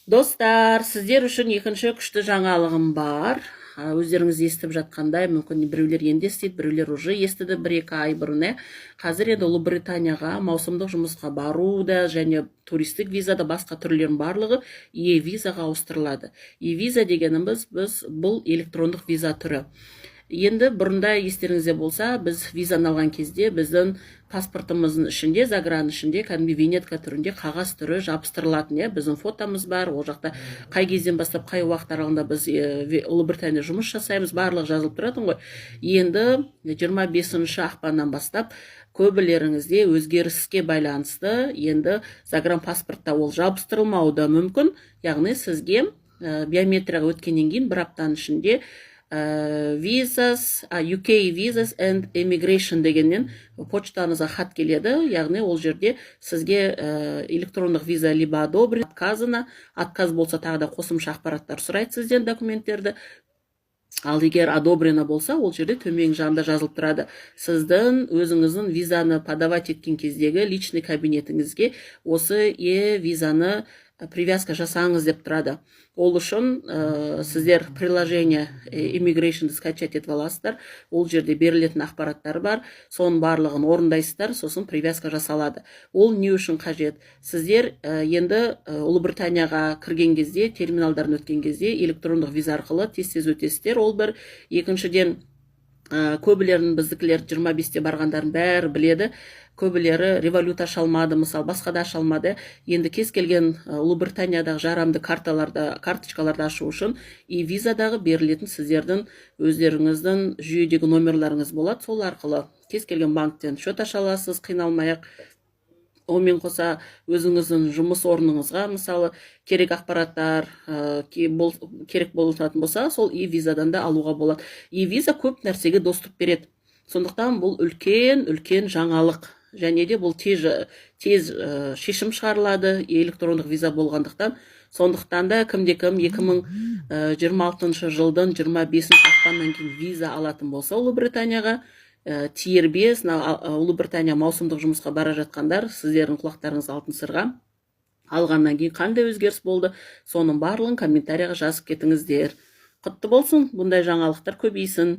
Достар, сіздер үшін екінші күшті жаңалығым бар. Өздеріңіз естіп жатқандай, мүмкін біреулер енді естиді, біреулер уже естіді 1-2 ай бұрын. Қазір енді Ұлыбританияға маусымдық жұмысқа бару да және туристік визада басқа түрлердің барлығы e-визаға ауыстырылады. E-виза дегеніміз бұл электрондық виза түрі. Енді бұрында естеріңізде болса, біз визаны алған кезде біздің паспортымыздың ішінде, загран ішінде кәдімгі винетка түрінде қағаз түрі жабыстырылатын, біздің фотомыз бар, ол жақта қай кезден бастап қай уақыт аралығында біз Ұлыбритания жұмыс жасаймыз, барлығы жазылып тұратын ғой. Енді 25 ақпаннан бастап көбілеріңізде өзгеріске байланысты енді загран паспортта ол жабыстырылмауы да мүмкін, яғни сізге биометрияға өткеннен кейін бір аптаның ішінде UK Visas and Immigration дегеннен почтаңызға хат келеді, яғни ол жерде сізге электрондық виза либо одобрен, отказано, отказ болса тағы да қосымша ақпараттар сұрайды сізден документтерді. Ал егер одобрено болса, ол жерде төмен жағында жазылып тұрады. Сіздің өзіңіздің визаны подавать еткен кездегі личный кабинетіңізге осы визаны привязка жасаңыз деп тұрады. Ол үшін сіздер приложение Immigration скачать етіп аласыздар. Ол жерде берілетін ақпараттар бар, соның барлығын орындайсыздар, сосын привязка жасалады. Ол не үшін қажет? Сіздер енді Ұлыбританияға кірген кезде, терминалдарын өткен кезде электрондық виза арқылы тез өтесіздер. Ол бір. Екіншіден, көбілерін біздікілер 25-те барғандарын бәрі біледі. Көбілері револют аша алмады, мысалы басқа да аша алмады. Енді кез келген Ұлыбританиядағы жарамды карточкаларды ашу үшін визадағы берілетін сіздердің өздеріңіздің жүйедегі номерларыңыз болады. Сол арқылы кез келген банктен шот аша аласыз, қиналмай-ақ. Онымен қоса өзіңіздің жұмыс орныңызға мысалы керек ақпараттар керек болатын болса, сол визадан да алуға болады. Виза көп нәрсеге доступ береді. Сондықтан бұл үлкен жаңалық. Және де бұл тез шешім шығарылады электрондық виза болғандықтан. Сондықтан да кім-кім 2026 жылдың 25 ақпаннан кейін виза алатын болса Ұлыбританияға, Tier 5 Ұлыбритания маусымдық жұмысқа бара жатқандар, сіздердің құлақтарыңыз алтын сырға. Алғаннан кейін қандай өзгеріс болды, соның барлығын комментарияға жазып кетіңіздер. Құтты болсын, бұндай жаңалықтар көбейсін.